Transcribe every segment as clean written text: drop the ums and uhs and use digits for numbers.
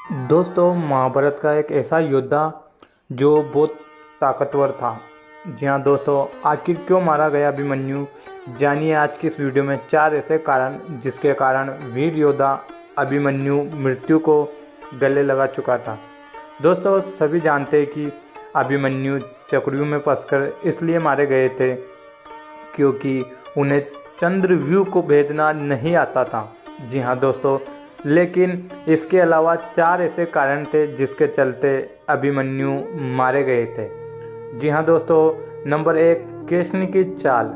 दोस्तों, महाभारत का एक ऐसा योद्धा जो बहुत ताकतवर था। जी हाँ दोस्तों, आखिर क्यों मारा गया अभिमन्यु, जानिए आज की इस वीडियो में 4 ऐसे कारण जिसके कारण वीर योद्धा अभिमन्यु मृत्यु को गले लगा चुका था। दोस्तों, सभी जानते हैं कि अभिमन्यु चक्रव्यूह में फंसकर इसलिए मारे गए थे क्योंकि उन्हें चंद्रव्यूह को भेदना नहीं आता था। जी हाँ दोस्तों, लेकिन इसके अलावा 4 ऐसे कारण थे जिसके चलते अभिमन्यु मारे गए थे। जी हाँ दोस्तों, नंबर 1, कृष्ण की चाल।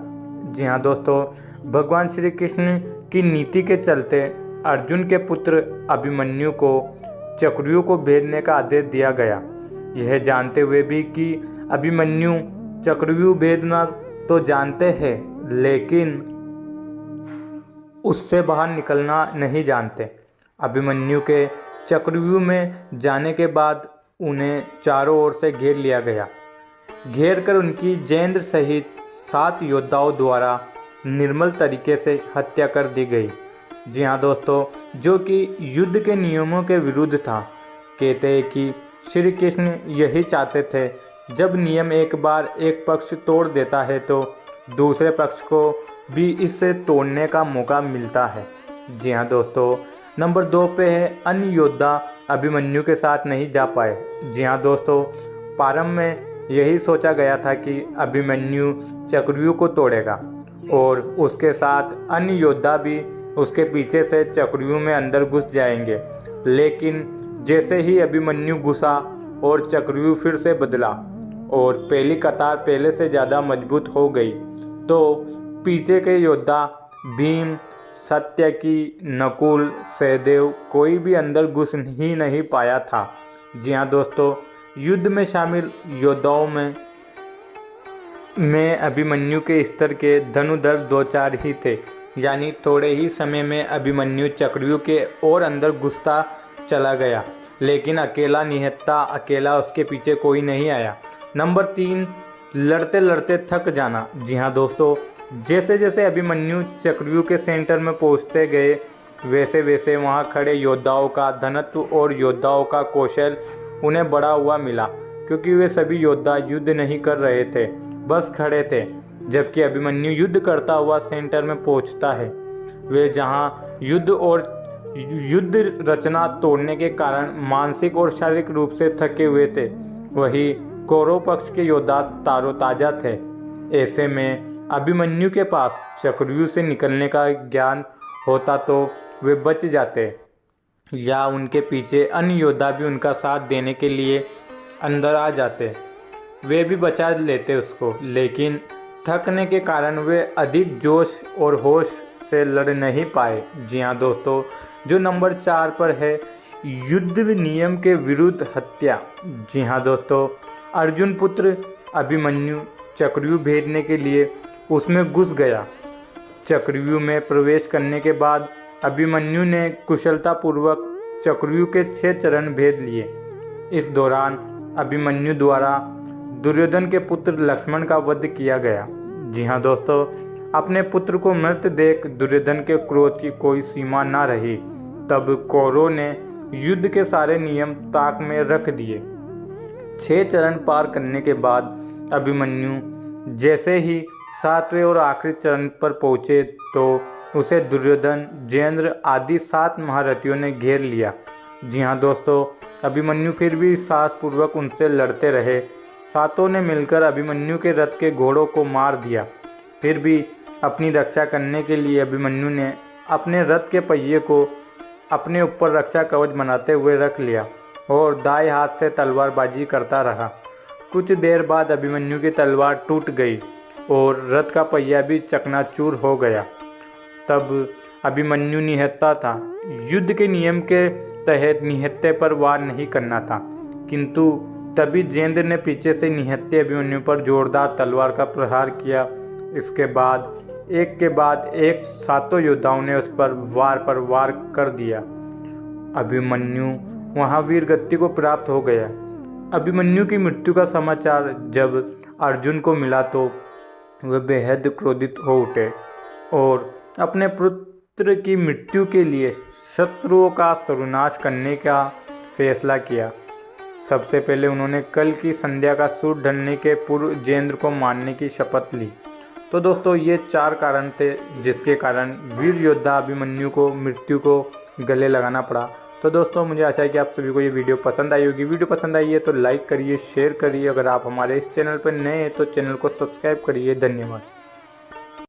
जी हाँ दोस्तों, भगवान श्री कृष्ण की नीति के चलते अर्जुन के पुत्र अभिमन्यु को चक्रव्यूह को भेदने का आदेश दिया गया। यह जानते हुए भी कि अभिमन्यु चक्रव्यूह भेदना तो जानते हैं लेकिन उससे बाहर निकलना नहीं जानते। अभिमन्यु के चक्रव्यूह में जाने के बाद उन्हें चारों ओर से घेर लिया गया। घेर कर उनकी जेंद्र सहित 7 योद्धाओं द्वारा निर्मल तरीके से हत्या कर दी गई। जी हाँ दोस्तों, जो कि युद्ध के नियमों के विरुद्ध था। कहते हैं कि श्री कृष्ण यही चाहते थे, जब नियम एक बार एक पक्ष तोड़ देता है तो दूसरे पक्ष को भी इससे तोड़ने का मौका मिलता है। जी हाँ दोस्तों, नंबर 2 पे है अन्य योद्धा अभिमन्यु के साथ नहीं जा पाए। जी हाँ दोस्तों, प्रारंभ में यही सोचा गया था कि अभिमन्यु चक्रव्यूह को तोड़ेगा और उसके साथ अन्य योद्धा भी उसके पीछे से चक्रव्यूह में अंदर घुस जाएंगे। लेकिन जैसे ही अभिमन्यु घुसा और चक्रव्यूह फिर से बदला और पहली कतार पहले से ज़्यादा मजबूत हो गई तो पीछे के योद्धा भीम, सत्यकी, नकुल, सहदेव कोई भी अंदर घुस ही नहीं पाया था। जी हाँ दोस्तों, युद्ध में शामिल योद्धाओं में अभिमन्यु के स्तर के धनुधर 2-4 ही थे। यानी थोड़े ही समय में अभिमन्यु चक्रव्यूह के और अंदर घुसता चला गया, लेकिन अकेला निहत्था, अकेला उसके पीछे कोई नहीं आया। नंबर 3, लड़ते लड़ते थक जाना। जी हाँ दोस्तों, जैसे जैसे अभिमन्यु चक्रव्यूह के सेंटर में पहुंचते गए वैसे वैसे वहां खड़े योद्धाओं का धनत्व और योद्धाओं का कौशल उन्हें बढ़ा हुआ मिला, क्योंकि वे सभी योद्धा युद्ध नहीं कर रहे थे, बस खड़े थे। जबकि अभिमन्यु युद्ध करता हुआ सेंटर में पहुंचता है। वे जहां युद्ध और युद्ध रचना तोड़ने के कारण मानसिक और शारीरिक रूप से थके हुए थे, वही कौरव पक्ष के योद्धा तारोताजा थे। ऐसे में अभिमन्यु के पास चक्रव्यूह से निकलने का ज्ञान होता तो वे बच जाते, या उनके पीछे अन्य योद्धा भी उनका साथ देने के लिए अंदर आ जाते, वे भी बचा लेते उसको। लेकिन थकने के कारण वे अधिक जोश और होश से लड़ नहीं पाए। जी हाँ दोस्तों, जो नंबर 4 पर है, युद्ध नियम के विरुद्ध हत्या। जी हाँ दोस्तों, अर्जुन पुत्र अभिमन्यु चक्रव्यूह भेदने के लिए उसमें घुस गया। चक्रव्यूह में प्रवेश करने के बाद अभिमन्यु ने कुशलतापूर्वक चक्रव्यूह के 6 चरण भेद लिए। इस दौरान अभिमन्यु द्वारा दुर्योधन के पुत्र लक्ष्मण का वध किया गया। जी हाँ दोस्तों, अपने पुत्र को मृत देख दुर्योधन के क्रोध की कोई सीमा न रही। तब कौरवों ने युद्ध के सारे नियम ताक में रख दिए। 6 चरण पार करने के बाद अभिमन्यु जैसे ही 7वें और आखिरी चरण पर पहुँचे तो उसे दुर्योधन, जेंद्र आदि 7 महारथियों ने घेर लिया। जी हाँ दोस्तों, अभिमन्यु फिर भी साहसपूर्वक उनसे लड़ते रहे। 7 ने मिलकर अभिमन्यु के रथ के घोड़ों को मार दिया। फिर भी अपनी रक्षा करने के लिए अभिमन्यु ने अपने रथ के पहिए को अपने ऊपर रक्षा कवच बनाते हुए रख लिया और दाएं हाथ से तलवारबाजी करता रहा। कुछ देर बाद अभिमन्यु की तलवार टूट गई और रथ का पहिया भी चकनाचूर हो गया। तब अभिमन्यु निहत्था था। युद्ध के नियम के तहत निहत्थे पर वार नहीं करना था, किंतु तभी जेंद्र ने पीछे से निहत्थे अभिमन्यु पर जोरदार तलवार का प्रहार किया। इसके बाद एक के बाद एक 7 योद्धाओं ने उस पर वार कर दिया। अभिमन्यु वहाँ वीर गति को प्राप्त हो गया। अभिमन्यु की मृत्यु का समाचार जब अर्जुन को मिला तो वे बेहद क्रोधित हो उठे और अपने पुत्र की मृत्यु के लिए शत्रुओं का सर्वनाश करने का फैसला किया। सबसे पहले उन्होंने कल की संध्या का सूर्य ढलने के पूर्व जितेंद्र को मारने की शपथ ली। तो दोस्तों ये 4 कारण थे जिसके कारण वीर योद्धा अभिमन्यु को मृत्यु को गले लगाना पड़ा। तो दोस्तों मुझे आशा है कि आप सभी को ये वीडियो पसंद आई होगी। वीडियो पसंद आई है तो लाइक करिए, शेयर करिए। अगर आप हमारे इस चैनल पर नए हैं तो चैनल को सब्सक्राइब करिए। धन्यवाद।